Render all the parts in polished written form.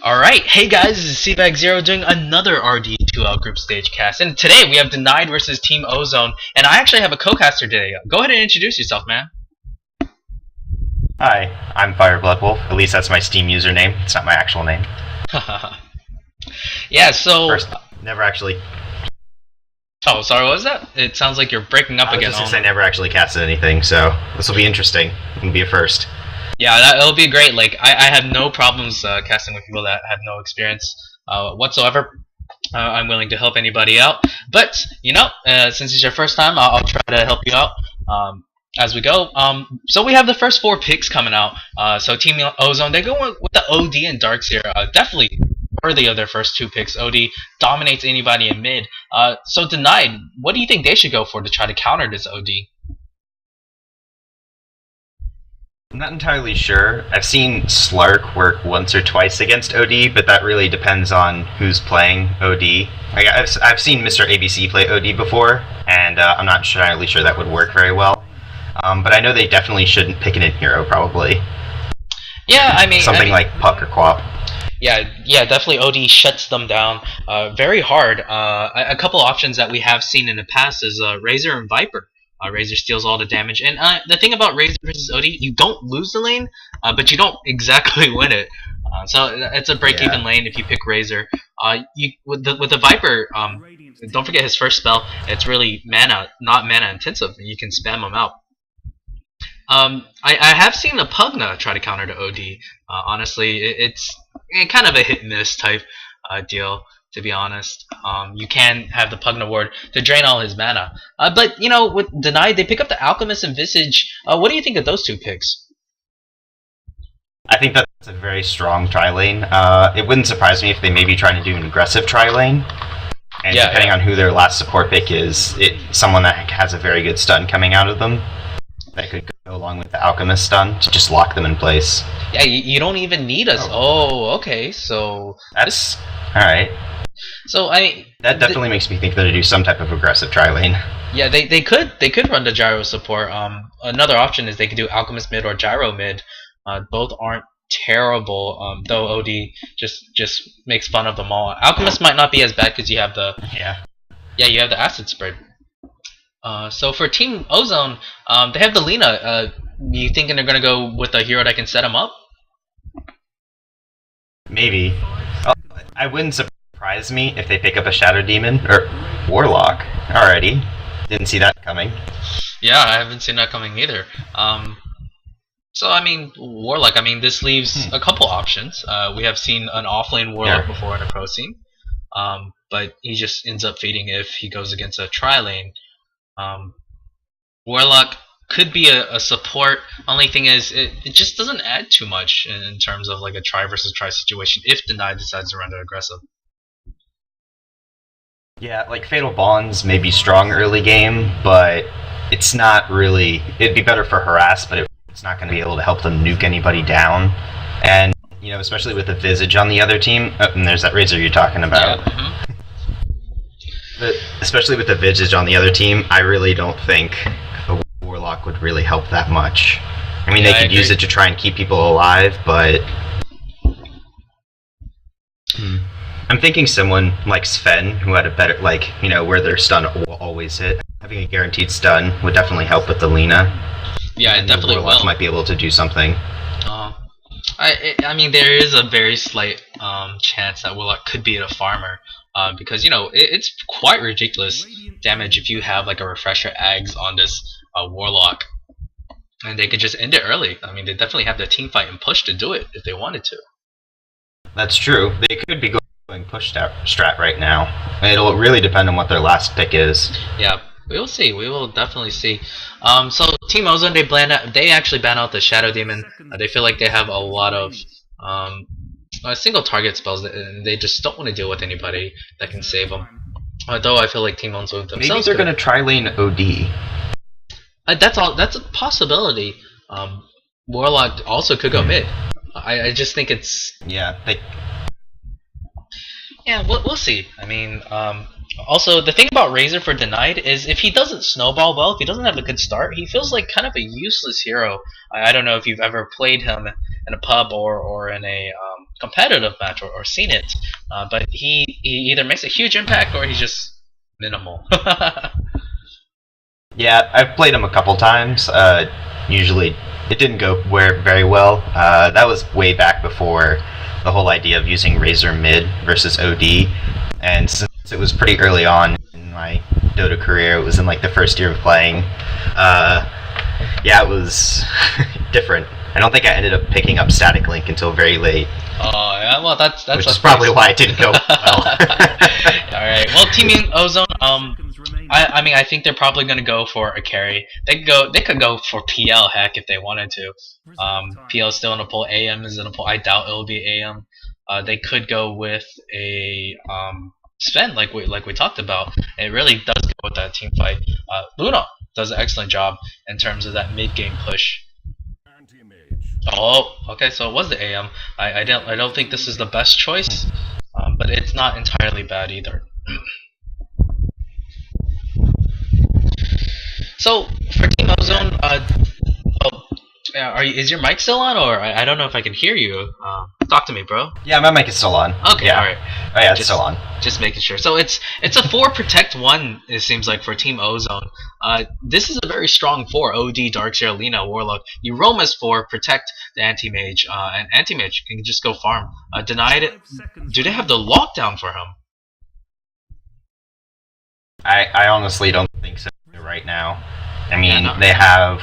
Alright, hey guys, this is Cbag0 doing another RD2L group stage cast, and today we have Denied versus Team Ozone, and I actually have a co-caster today. Go ahead and introduce yourself, man. Hi, I'm Firebloodwolf. At least that's my Steam username. It's not my actual name. Yeah, so... First, never actually... Oh, sorry, what was that? It sounds like you're breaking up again. I never actually casted anything, so this will be interesting. It'll be a first. Yeah, it'll be great. Like, I have no problems casting with people that have no experience whatsoever. I'm willing to help anybody out. But, you know, since it's your first time, I'll try to help you out as we go. So we have the first 4 picks coming out. So Team Ozone, they go with the OD and Darks here. Definitely worthy of their first 2 picks. OD dominates anybody in mid. So Denied, what do you think they should go for to try to counter this OD? I'm not entirely sure. I've seen Slark work once or twice against OD, but that really depends on who's playing OD. Like, I've seen Mr. ABC play OD before, and I'm not entirely sure that would work very well. But I know they definitely shouldn't pick an in-hero, probably. Yeah, I mean... Something like Puck or Quap. Yeah, definitely OD shuts them down very hard. A couple options that we have seen in the past is Razor and Viper. Razor steals all the damage, and the thing about Razor versus OD, you don't lose the lane, but you don't exactly win it. So it's a break-even lane if you pick Razor. With the Viper, don't forget his first spell. It's really not mana intensive. You can spam him out. I have seen a Pugna try to counter the OD. Honestly, it's kind of a hit-and-miss type deal, to be honest. You can have the Pugna ward to drain all his mana. But, you know, with Denied, they pick up the Alchemist and Visage. What do you think of those 2 picks? I think that's a very strong tri-lane. It wouldn't surprise me if they maybe try to do an aggressive tri-lane. And depending on who their last support pick is, someone that has a very good stun coming out of them. That could go along with the Alchemist stun to just lock them in place. Yeah, you don't even need us. Oh, okay, so... That's... alright. So, that definitely makes me think that they do some type of aggressive tri-lane. Yeah, they could run the Gyro support. Another option is they could do Alchemist mid or Gyro mid. Both aren't terrible, though OD just makes fun of them all. Alchemist might not be as bad because you have the... you have the acid spread. So for Team Ozone, they have the Lina. You thinking they're gonna go with a hero that can set them up? Maybe. I wouldn't surprise me if they pick up a Shadow Demon or Warlock already. Didn't see that coming. Yeah, I haven't seen that coming either. So I mean, Warlock. I mean, this leaves a couple options. We have seen an offlane Warlock before in a pro scene, but he just ends up fading if he goes against a tri-lane. Warlock could be a support. Only thing is, it just doesn't add too much in terms of like a tri versus tri situation if Denied decides to run the aggressive. Yeah, like Fatal Bonds may be strong early game, but it's not really... It'd be better for Harass, but it's not going to be able to help them nuke anybody down. And, you know, especially with the Visage on the other team, and there's that Razor you're talking about. Yeah, But especially with the Visage on the other team, I really don't think a Warlock would really help that much. I mean, they could use it to try and keep people alive, but... I'm thinking someone like Sven, who had a better, like, you know, where their stun will always hit. Having a guaranteed stun would definitely help with the Lina. Yeah, it definitely will. Might be able to do something. I mean, there is a very slight chance that Warlock could be a farmer. Because, you know, it's quite ridiculous damage if you have like a refresher Ags on this Warlock. And they could just end it early. I mean, they definitely have the team fight and push to do it if they wanted to. That's true. They could be going push strat right now. It'll really depend on what their last pick is. Yeah, we will see. We will definitely see. So Team Ozone, they actually ban out the Shadow Demon. They feel like they have a lot of single target spells, and they just don't want to deal with anybody that can save them. Though I feel like Team Ozone themselves. Maybe they're going to tri-lane OD. That's a possibility. Warlock also could go mid. I just think it's... Yeah, we'll see. I mean, also, the thing about Razor for Denied is if he doesn't snowball well, if he doesn't have a good start, he feels like kind of a useless hero. I don't know if you've ever played him in a pub or in a competitive match or seen it, but he either makes a huge impact or he's just minimal. Yeah, I've played him a couple times. Usually, it didn't go very well. That was way back before the whole idea of using Razor mid versus OD, and since it was pretty early on in my Dota career, it was in like the first year of playing. Yeah, it was different. I don't think I ended up picking up Static Link until very late. Oh, yeah, well, that's which is probably why it didn't go well. Alright, well, teaming Ozone, I mean, I think they're probably going to go for a carry. They could go for PL, heck, if they wanted to. PL is still in a pull, AM is in a pull, I doubt it'll be AM. They could go with a Sven, like we talked about. It really does go with that team fight. Luna does an excellent job in terms of that mid-game push. Oh, okay, so it was the AM. I don't think this is the best choice, but it's not entirely bad either. So for Team Ozone, is your mic still on, or I don't know if I can hear you. Talk to me, bro. Yeah, my mic is still on. Okay, yeah. alright. Oh yeah, it's still on. Just making sure. So it's a 4 protect 1, it seems like, for Team Ozone. This is a very strong 4, OD, Darkseer, Lina, Warlock. You roam as 4, protect the Anti-Mage, and Anti-Mage can just go farm. Denied, do they have the lockdown for him? I honestly don't think so right now. I mean, Yeah, they have...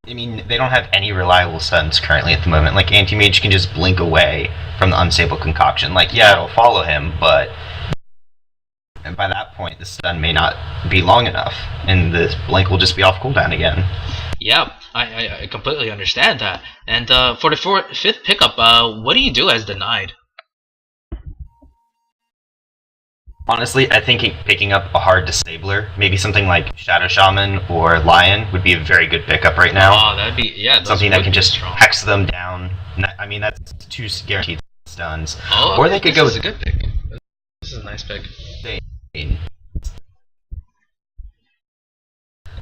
I mean, they don't have any reliable stuns currently at the moment. Like, Anti-Mage can just blink away from the Unstable Concoction. Like, yeah, it'll follow him, but... And by that point, the stun may not be long enough, and the blink will just be off cooldown again. Yeah, I completely understand that. And for the 5th pickup, what do you do as Denied? Honestly, I think picking up a hard disabler, maybe something like Shadow Shaman or Lion, would be a very good pickup right now. Oh, that'd be, yeah, something that can just strong. hex them down. I mean, that's 2 guaranteed stuns. Oh, or they could go with a good pick. This is a nice pick.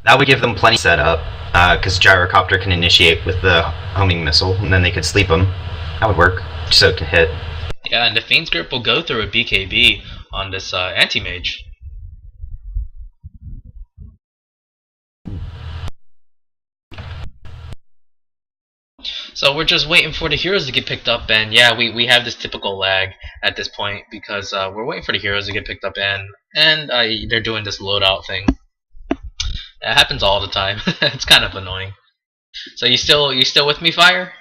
That would give them plenty set up, because Gyrocopter can initiate with the homing missile, and then they could sleep them. That would work, so it can hit. Yeah, and the Fiend's Grip will go through a BKB on this Anti-Mage. So we're just waiting for the heroes to get picked up, and yeah, we have this typical lag at this point because we're waiting for the heroes to get picked up, and they're doing this loadout thing. It happens all the time. It's kind of annoying. So you still with me, Fire?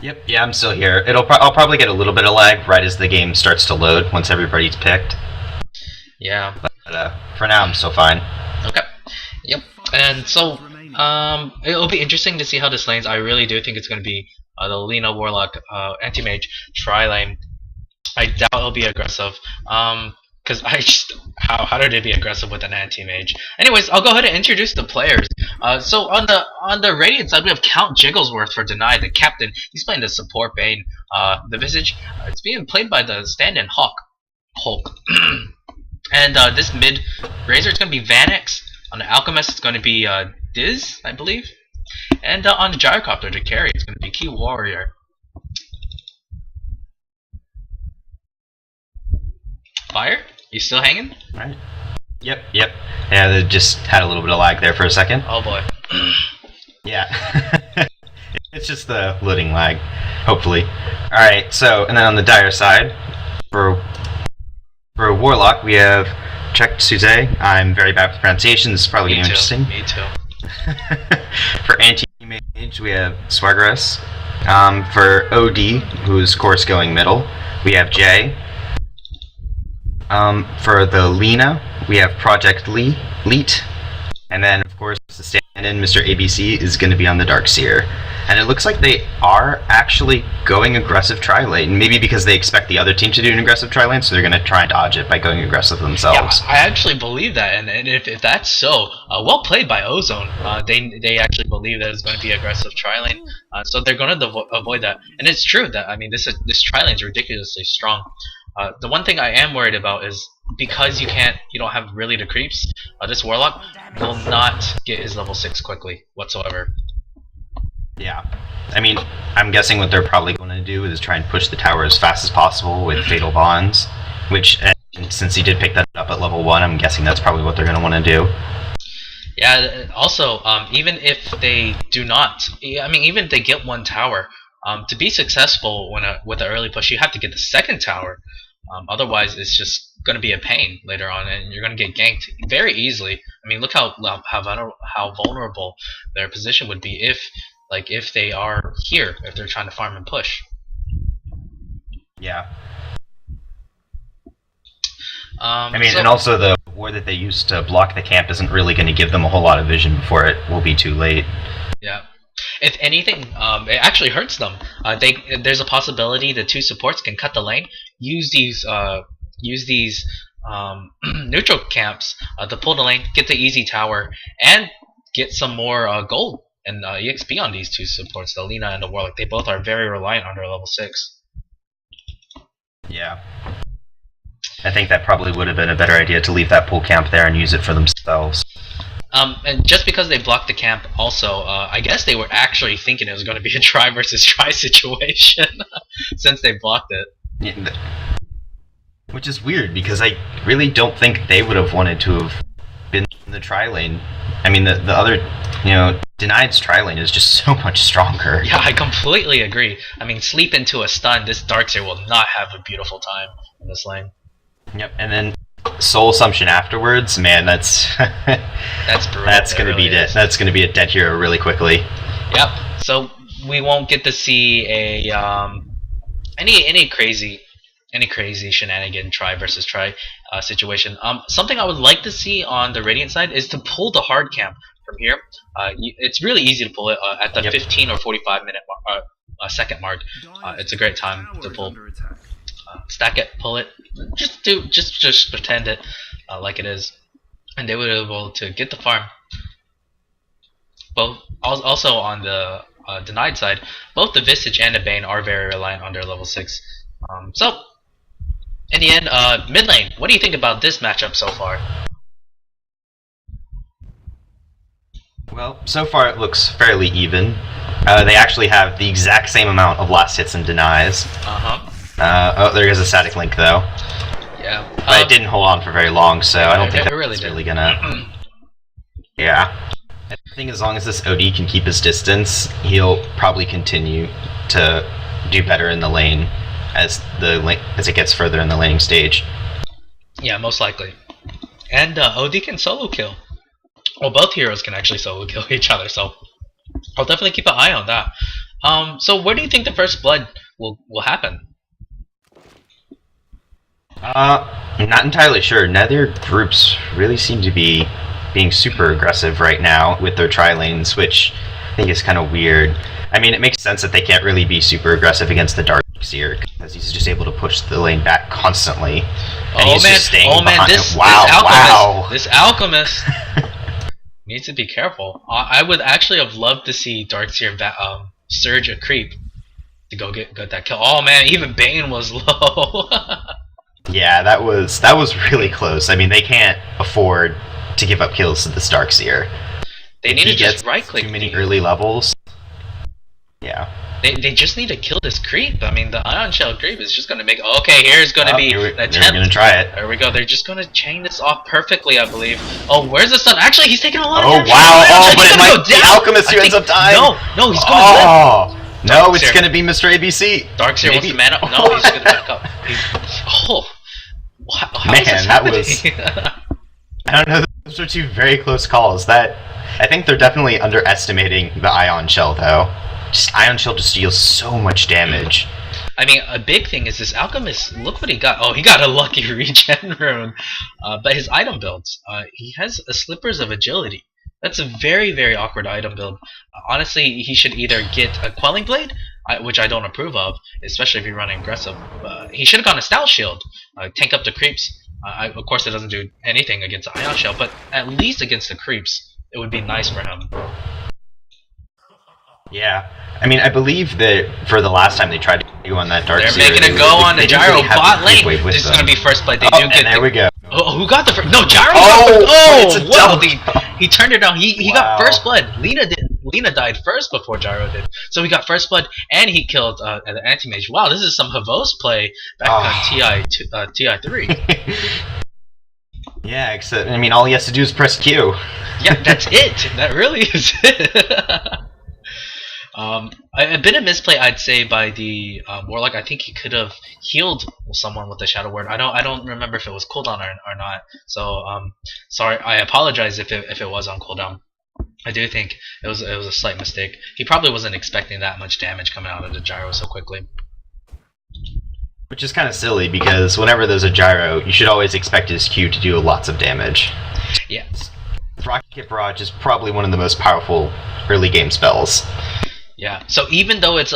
Yep, yeah, I'm still here. I'll probably get a little bit of lag right as the game starts to load once everybody's picked. Yeah. But for now, I'm still fine. Okay. Yep. And so it'll be interesting to see how this lanes. I really do think it's going to be the Lina, Warlock, Anti-Mage tri-lane. I doubt it'll be aggressive. Because how did it be aggressive with an Anti-Mage? Anyways, I'll go ahead and introduce the players. So on the Radiant side, we have Count Jigglesworth for Denied, the captain. He's playing the support Bane. The Visage, it's being played by the stand-in Hulk. And this mid Razor, it's going to be Vanix. On the Alchemist, it's going to be Diz, I believe. And on the Gyrocopter to carry, it's going to be Key Warrior. Fire? You still hanging? Right. Yep. Yeah, they just had a little bit of lag there for a second. Oh boy. Yeah. It's just the loading lag, hopefully. Alright, so, and then on the Dire side, for Warlock, we have Czech Suze. I'm very bad with pronunciation, this is probably getting interesting. Me too. For Anti-Mage, we have Swaggerus. For OD, who's of course going middle, we have Jay. For the Lina, we have Project Leet, and then of course the stand-in, Mr. ABC, is going to be on the Darkseer. And it looks like they are actually going aggressive tri-lane, maybe because they expect the other team to do an aggressive tri-lane, so they're going to try and dodge it by going aggressive themselves. Yeah, I actually believe that, and if that's so, well played by Ozone. They actually believe that it's going to be aggressive tri-lane, so they're going to avoid that. And it's true that, I mean, this tri-lane is ridiculously strong. The one thing I am worried about is because you don't have really the creeps, this Warlock will not get his level 6 quickly whatsoever. Yeah. I mean, I'm guessing what they're probably going to do is try and push the tower as fast as possible with Fatal Bonds, which, and since he did pick that up at level 1, I'm guessing that's probably what they're going to want to do. Yeah. Also, even if they do not, I mean, even if they get one tower, to be successful with an early push, you have to get the second tower. Otherwise, it's just going to be a pain later on, and you're going to get ganked very easily. I mean, look how vulnerable their position would be if they are here, if they're trying to farm and push. Yeah. I mean, and also the war that they used to block the camp isn't really going to give them a whole lot of vision before it will be too late. Yeah. If anything, it actually hurts them. There's a possibility the two supports can cut the lane, use these neutral camps to pull the lane, get the easy tower, and get some more gold and EXP on these two supports, the Lina and the Warlock. They both are very reliant on their level 6. Yeah. I think that probably would have been a better idea to leave that pool camp there and use it for themselves. And just because they blocked the camp, also, I guess they were actually thinking it was going to be a try versus try situation, since they blocked it. Yeah, which is weird, because I really don't think they would have wanted to have been in the try lane. I mean, the other, Denied's try lane is just so much stronger. Yeah, I completely agree. I mean, sleep into a stun, this Darkseer will not have a beautiful time in this lane. Yep, and then Soul Assumption afterwards, man, that's brutal. That's gonna be dead. That's gonna be a dead hero really quickly. Yep. So we won't get to see a any crazy shenanigan try versus try situation. Something I would like to see on the Radiant side is to pull the hard camp from here. It's really easy to pull it at the 15 or 45 minute second mark. It's a great time to pull. Stack it, pull it, just pretend it like it is, and they were able to get the farm. Both also on the Denied side, both the Visage and the Bane are very reliant on their level 6. So in the end, mid lane, what do you think about this matchup so far? Well, so far it looks fairly even. They actually have the exact same amount of last hits and denies. Oh, there is a static link though. Yeah. But it didn't hold on for very long, so I don't think that's really gonna. Yeah. I think as long as this OD can keep his distance, he'll probably continue to do better in the lane as it gets further in the laning stage. Yeah, most likely. And OD can solo kill. Well, both heroes can actually solo kill each other, so I'll definitely keep an eye on that. So where do you think the first blood will happen? I'm not entirely sure. Neither groups really seem to be being super aggressive right now with their tri-lanes, which I think is kind of weird. I mean, it makes sense that they can't really be super aggressive against the Darkseer, because he's just able to push the lane back constantly. And he's just staying behind. This Alchemist needs to be careful. I would actually have loved to see Darkseer surge a creep to go get that kill. Oh man, even Bane was low. Yeah, that was really close. I mean, they can't afford to give up kills to the Darkseer. They need to just right-click too many early levels. Yeah. They just need to kill this creep. I mean, the Ion Shell creep is just going to make... Okay, here's going to be an attempt. They're going to try it. There we go. They're just going to chain this off perfectly, I believe. Oh, where's the sun? Actually, he's taking a lot of damage. Oh, wow. Oh, but it might be Alchemist who ends up dying. No, he's going to live. No, it's going to be Mr. ABC. Darkseer wants to man up. No, he's going to back up. How is this happening? I don't know. Those are two very close calls. I think they're definitely underestimating the Ion Shell, though. Ion Shell just deals so much damage. I mean, a big thing is this Alchemist, look what he got. Oh, he got a lucky regen rune. But his item builds, he has a Slippers of Agility. That's a very, very awkward item build. Honestly, he should either get a Quelling Blade, which I don't approve of, especially if you're running aggressive. He should have gone a Stout Shield, tank up the creeps. Of course, it doesn't do anything against the Ion Shell, but at least against the creeps, it would be nice for him. Yeah. I mean, I believe that for the last time they tried to go on that Darkseer, they're making a go on the Gyro bot lane. This is going to be first blood. They do get there we go. Oh, who got the first? No, Gyro. It's a he turned it down. He got first blood. Lina didn't. Lina died first before Gyro did. So we got first blood, and he killed the anti-mage. Wow, this is some Havos play back on TI3. Yeah, except, I mean, all he has to do is press Q. Yeah, that's it. That really is it. A bit of misplay, I'd say, by the Warlock. I think he could have healed someone with the Shadow Word. I don't remember if it was cooldown or not. So sorry, I apologize if it was on cooldown. I do think it was a slight mistake. He probably wasn't expecting that much damage coming out of the Gyro so quickly. Which is kind of silly, because whenever there's a Gyro, you should always expect his Q to do lots of damage. Yeah. Rocket Barrage is probably one of the most powerful early game spells. Yeah, so even though it's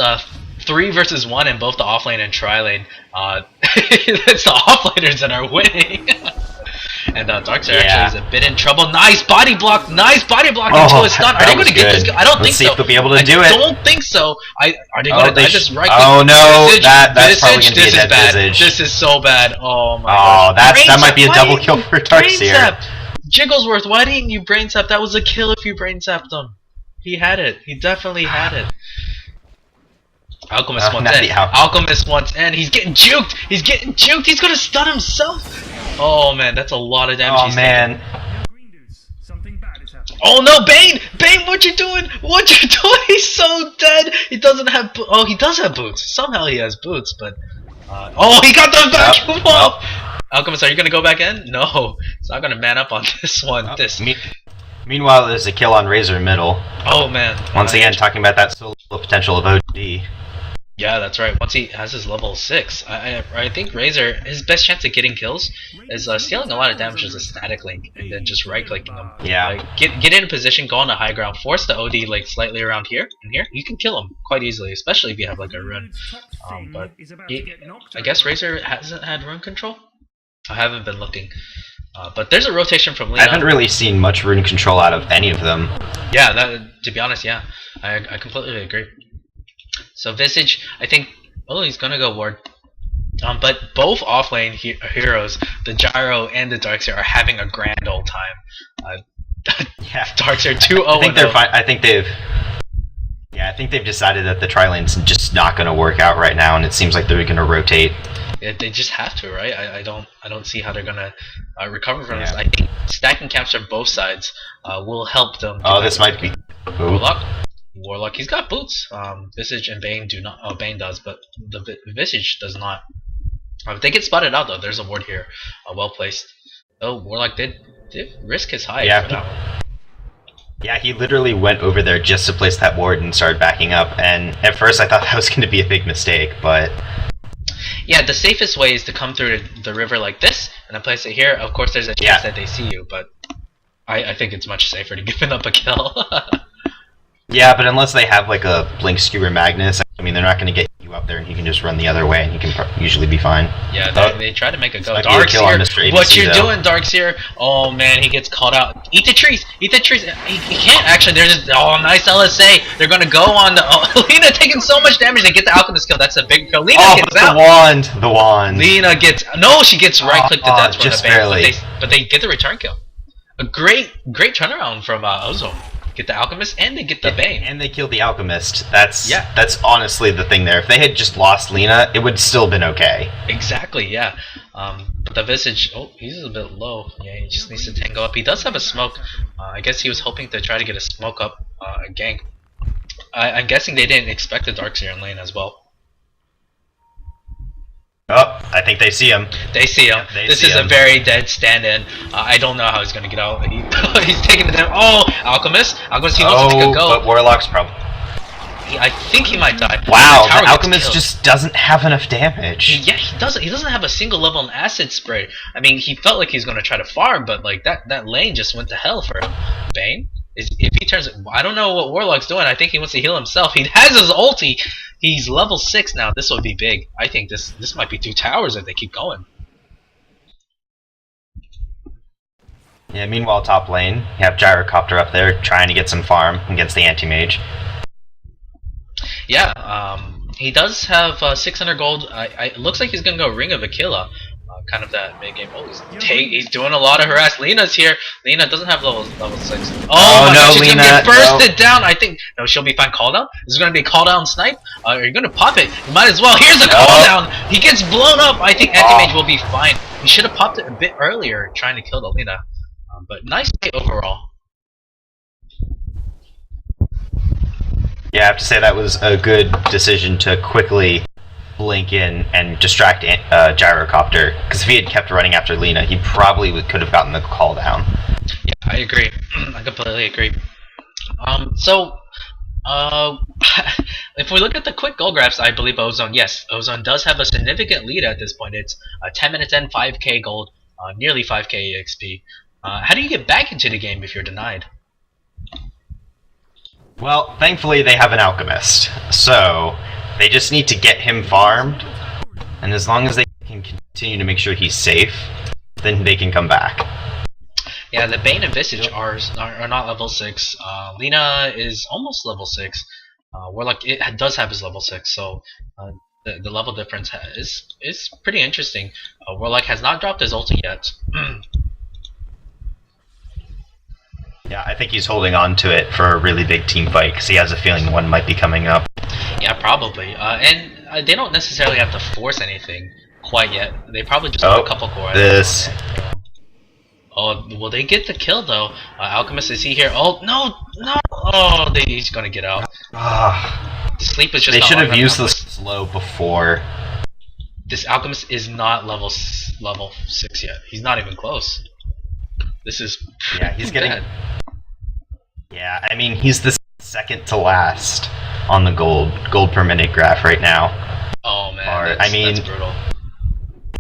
3 versus 1 in both the offlane and tri-lane, it's the offlaners that are winning. And Darkseer actually is a bit in trouble. Nice body block into a stun. Are they going to get this? I don't think so. Let's see if they'll be able to do it. I don't think so. Are they going to just right click? Oh no, Visage, that's probably going to be a dead bad. Visage. This is so bad. Oh my gosh. That might be a double kill for Darkseer. Jigglesworth, why didn't you brain zap? That was a kill if you brain zapped him. He had it. He definitely had it. Alchemist wants in. Alchemist wants in. He's getting juked. He's getting juked. He's gonna stun himself. Oh man, that's a lot of damage. Oh man. Oh no, Bane! Bane, what you doing? What you doing? He's so dead. He doesn't have. Oh, he does have boots. Somehow he has boots, but. Oh, he got the vacuum off. Alchemist, are you gonna go back in? No, he's not gonna man up on this one. Meanwhile, there's a kill on Razor middle. Oh man. Once again, talking about that solo potential of OD. Yeah, that's right. Once he has his level 6, I think Razor, his best chance of getting kills is stealing a lot of damage as a static link and then just right-clicking him. Yeah. Like, get in a position, go on the high ground, force the OD like slightly around here and here. You can kill him quite easily, especially if you have like a rune. But I guess Razor hasn't had rune control. I haven't been looking. But there's a rotation from Leon. I haven't really seen much rune control out of any of them. Yeah, to be honest, yeah. I completely agree. So Visage, I think, he's gonna go Ward. But both offlane heroes, the Gyro and the Darkseer, are having a grand old time. Yeah, Darkseer 2-0. I think they're fine. I think they've decided that the tri-lane's just not gonna work out right now, and it seems like they're gonna rotate. Yeah, they just have to, right? I don't see how they're gonna recover from this. I think stacking camps from both sides will help them. Oh, this might be Warlock. He's got boots. Visage and Bane do not. Oh, Bane does, but the Visage does not. If they get spotted out though, there's a ward here. Well placed. Oh, Warlock did risk his hide. Yeah. Yeah, he literally went over there just to place that ward and started backing up. And at first, I thought that was going to be a big mistake, but. Yeah, the safest way is to come through the river like this, and then place it here. Of course, there's a chance that they see you, but I think it's much safer to give up a kill. Yeah, but unless they have like a Blink Skewer Magnus, I mean, they're not going to get you up there, and you can just run the other way, and you can usually be fine. Yeah, they try to make a go. Darkseer, what you doing, Darkseer? Oh man, he gets caught out. Eat the trees! Eat the trees! He can't actually. There's nice LSA. They're gonna go on the. Lina taking so much damage. They get the Alchemist kill. That's a big kill. Lina gets out. The wand. Lina gets she gets right clicked to death just barely. But they get the return kill. A great turnaround from Ozone. Get the Alchemist and they get the Bane. And they killed the Alchemist. That's honestly the thing there. If they had just lost Lina, it would still been okay. Exactly, yeah. But the Visage, he's a bit low. Yeah, he just needs to tango up. He does have a smoke. I guess he was hoping to try to get a smoke up a gank. I'm guessing they didn't expect the Darkseer in lane as well. Oh, I think they see him. They see him. This is a very dead stand-in. I don't know how he's gonna get out. He's taking it down. Oh, Alchemist! He wants to take a go. But Warlock's probably. I think he might die. Wow, the Alchemist just doesn't have enough damage. Yeah, he doesn't. He doesn't have a single level in Acid Spray. I mean, he felt like he was gonna try to farm, but like that lane just went to hell for him. Bane. If he turns, I don't know what Warlock's doing. I think he wants to heal himself. He has his ulti. He's level 6 now. This would be big. I think this might be 2 towers if they keep going. Yeah. Meanwhile, top lane, you have Gyrocopter up there trying to get some farm against the anti-mage. Yeah. He does have 600 gold. It looks like he's gonna go Ring of Aquila, kind of that mid game. Oh, he's doing a lot of harass. Lena's here. Lena doesn't have level 6. Oh my gosh, she's Lena, gonna get bursted down. I think no, she'll be fine. Call down. This is gonna be a call down snipe. Are you gonna pop it? You might as well. Here's a call down. He gets blown up. I think Anti-Mage will be fine. He should have popped it a bit earlier, trying to kill the Lena. But nice play overall. Yeah, I have to say that was a good decision to quickly blink in and distract Gyrocopter, because if he had kept running after Lena, he probably could have gotten the call down. Yeah, I agree. I completely agree. If we look at the quick goal graphs, I believe Ozone does have a significant lead at this point. It's 10 minutes and 5k gold, nearly 5k EXP. How do you get back into the game if you're denied? Well, thankfully they have an Alchemist, so they just need to get him farmed, and as long as they can continue to make sure he's safe, then they can come back. Yeah, the Bane and Visage are not level 6. Lena is almost level 6. Warlock does have his level 6, so the level difference is pretty interesting. Warlock has not dropped his ulti yet. Yeah, I think he's holding on to it for a really big team fight, because he has a feeling one might be coming up. Yeah, probably. And they don't necessarily have to force anything quite yet. They probably just want a couple core. Oh, will they get the kill though? Alchemist, is he here? Oh, no! Oh, he's gonna get out. The sleep is just They not should have long used enough. the slow before. This Alchemist is not level 6 yet. He's not even close. This is he's getting bad. Yeah, I mean, he's the second to last on the gold per minute graph right now. Oh man, that's brutal.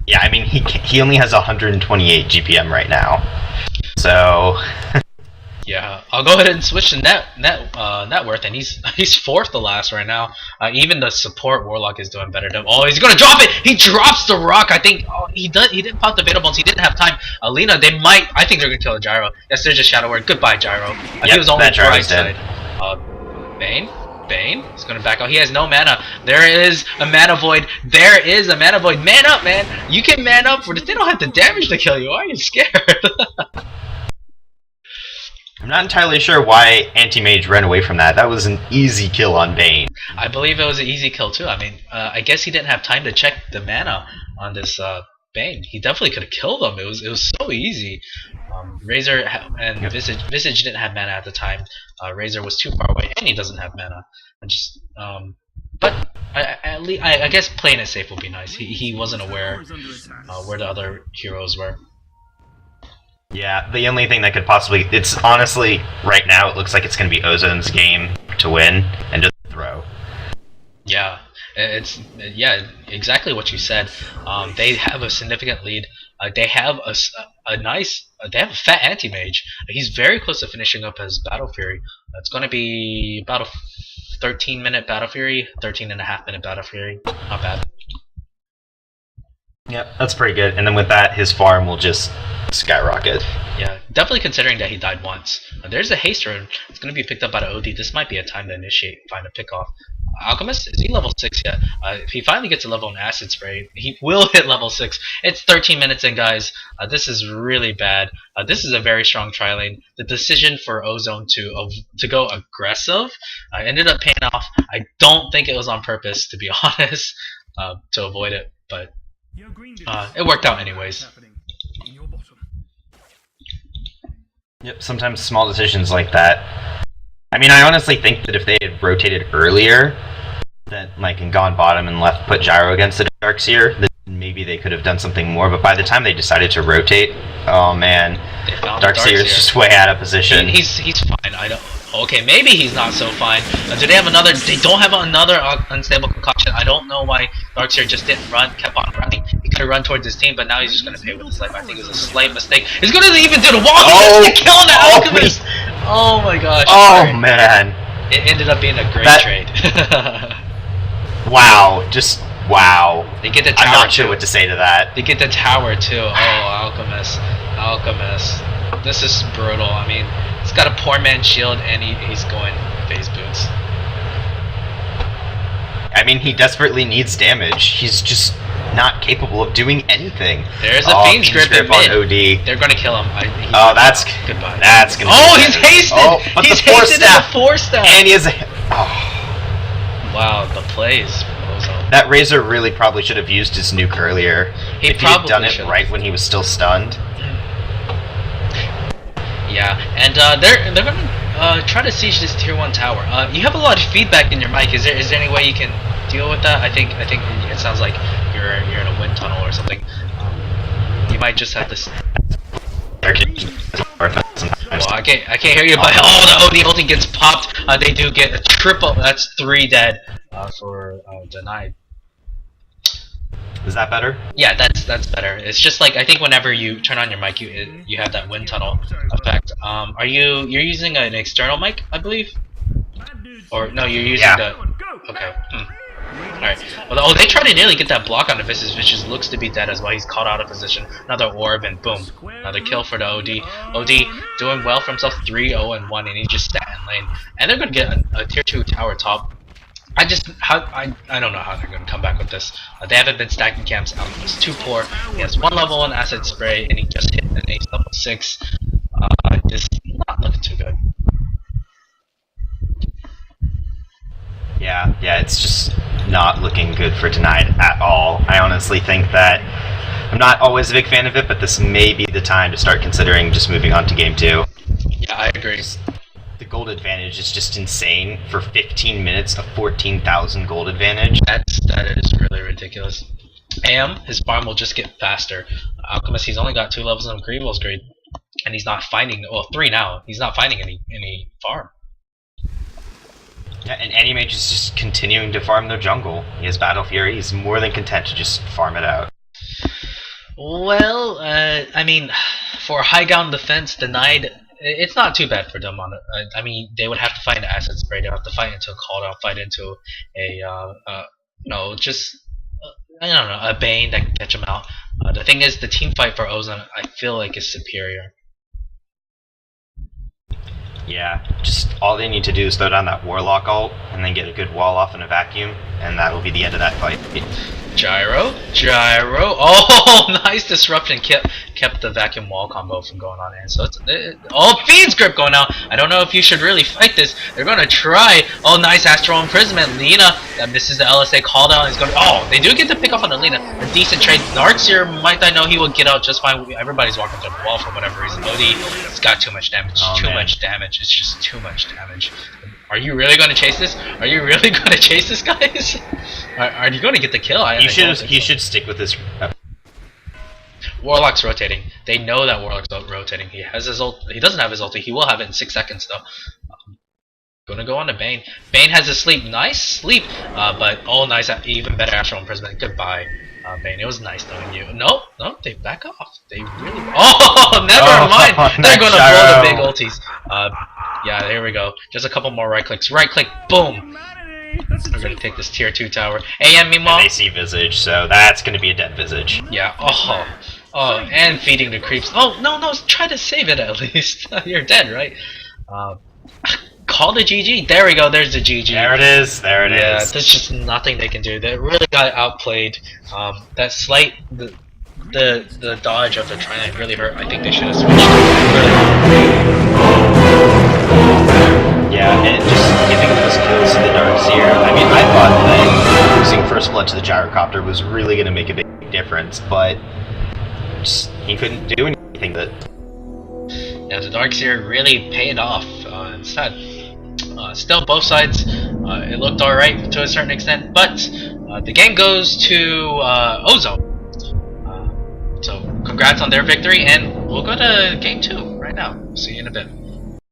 Yeah, I mean, he only has 128 GPM right now, so. Yeah, I'll go ahead and switch to net worth, and he's fourth to last right now. Even the support Warlock is doing better than. Oh, he's gonna drop it! He drops the rock. I think he didn't pop the Beta Bones. He didn't have time. Lena, I think they're gonna kill the Gyro. Yes, there's a Shadow Word. Goodbye, Gyro. He was only right side. Bane is gonna back out. He has no mana. There is a mana void. There is a mana void. Man up, man. You can man up for this. They don't have the damage to kill you. Why are you scared? I'm not entirely sure why Anti-Mage ran away from that. That was an easy kill on Bane. I believe it was an easy kill too. I mean, I guess he didn't have time to check the mana on this Bane. He definitely could have killed him. It was so easy. Razor and Visage didn't have mana at the time. Razor was too far away, and he doesn't have mana. But I guess playing it safe would be nice. He wasn't aware where the other heroes were. Yeah, the only thing that could possibly... It's honestly, right now, it looks like it's going to be Ozone's game to win and just throw. Yeah, exactly what you said. They have a significant lead. They have they have a fat Anti-Mage. He's very close to finishing up his Battle Fury. It's going to be about a 13-minute Battle Fury, 13.5-minute Battle Fury. Not bad. Yep, that's pretty good. And then with that, his farm will just skyrocket. Yeah, definitely considering that he died once. There's a haste rune. It's going to be picked up by the OD. This might be a time to initiate, find a pick off. Alchemist, is he level 6 yet? If he finally gets a level on Acid Spray, he will hit level 6. It's 13 minutes in, guys. This is really bad. This is a very strong tri lane. The decision for Ozone to go aggressive ended up paying off. I don't think it was on purpose, to be honest, to avoid it, but it worked out anyways. Yep, sometimes small decisions like that. I mean, I honestly think that if they had rotated earlier, and gone bottom and put Gyro against the Darkseer, then maybe they could have done something more. But by the time they decided to rotate, oh man, Darkseer is just way out of position. He's fine. Okay, maybe he's not so fine. Do they have another? They don't have another unstable concoction. I don't know why Darkseer just didn't run, kept on running. He could have run towards his team, but now he's just gonna pay with his life. I think it was a slight mistake. He's gonna even do the wall. He gets the kill on the Alchemist. Oh my gosh. Oh man. It ended up being a great trade. Wow. Just wow. They get the tower. I'm not sure what to say to that. They get the tower too. Oh, Alchemist. This is brutal. I mean, he's got a poor man's shield and he's going phase boots. I mean, he desperately needs damage. He's just not capable of doing anything. There's a Fiend's Grip in on mid. OD. They're gonna kill him. Goodbye. That's gonna. Oh, he's hasted. Oh, but he's the hasted in the 4-step. And he has a. Wow, the plays. Ozone. That Razor really probably should have used his nuke earlier. If he had done it right when he was still stunned. Yeah, and they're gonna try to siege this tier 1 tower. You have a lot of feedback in your mic. Is there any way you can deal with that? I think it sounds like you're in a wind tunnel or something. You might just have to. Well, I can't hear you, but the OD ulti gets popped. They do get a triple. That's 3 dead for denied. Is that better? Yeah, that's better. It's just like I think whenever you turn on your mic, you have that wind tunnel effect. You're using an external mic, I believe, or no? You're using the. Okay. Alright. Well, they try to nearly get that block on the Vicious. Vicious looks to be dead as well. He's caught out of position. Another orb and boom. Another kill for the OD. OD doing well for himself, 3-0-1, and he just sat in lane. And they're gonna get a tier 2 tower top. I don't know how they're gonna come back with this. They haven't been stacking camps out. It's too poor. He has 1 level 1 acid spray and he just hit an ace level 6. This is not looking too good. Yeah, it's just not looking good for Denied at all. I honestly think that I'm not always a big fan of it, but this may be the time to start considering just moving on to game 2. Yeah, I agree. The gold advantage is just insane. For 15 minutes, a 14,000 gold advantage. That is really ridiculous. His farm will just get faster. Alchemist, he's only got 2 levels of Greevil's grade, and he's not finding. Well, 3 now. He's not finding any farm. Yeah, and Animage is just continuing to farm their jungle. He has Battle Fury. He's more than content to just farm it out. Well, I mean, for high ground defense, Denied. It's not too bad for them. I mean, they would have to find an acid spray. They would have to fight into a cooldown, fight into a I don't know, a Bane that can catch them out. The thing is, the team fight for Ozone, I feel like, is superior. Yeah, just all they need to do is throw down that Warlock ult, and then get a good wall off in a vacuum, and that'll be the end of that fight. Gyro. Oh, nice disruption. Kept the vacuum wall combo from going on in. So Fiend's Grip going out. I don't know if you should really fight this. They're gonna try. Oh, nice Astral Imprisonment. Lina misses the LSA call down. He's going. Oh, they do get the pick off on the Lina. A decent trade. Darkseer, might I know he will get out just fine. Everybody's walking through the wall for whatever reason. OD, it's got too much damage. Much damage. It's just too much damage. Are you really going to chase this? Are you really going to chase this, guys? Are you going to get the kill? He should stick with this. Warlock's rotating. They know that Warlock's rotating. He has his ult. He doesn't have his ulti. He will have it in 6 seconds though. Gonna go on to Bane. Bane has a sleep. Nice sleep. But nice. Even better Astral Imprisonment. Goodbye, Bane. It was nice knowing you. No, they back off. They really. Oh, never mind. They're gonna blow the big ultis. Yeah, there we go. Just a couple more right clicks. Right click. Boom. We're gonna take this tier 2 tower. meanwhile. And they see Visage, so that's gonna be a dead Visage. Yeah. Oh, and feeding the creeps. Oh, no, try to save it at least. You're dead, right? Call the GG. There we go, there's the GG. There it is. Yeah, there's just nothing they can do. They really got outplayed. That slight, the dodge of the Trident really hurt. I think they should have switched. Yeah, and just giving those kills to the Darkseer. I mean, I thought that losing First Blood to the Gyrocopter was really going to make a big difference, but he couldn't do anything with it. Yeah, the Darkseer really paid off instead. Still, both sides, it looked alright to a certain extent, but the game goes to Ozone. So, congrats on their victory, and we'll go to game 2 right now. See you in a bit.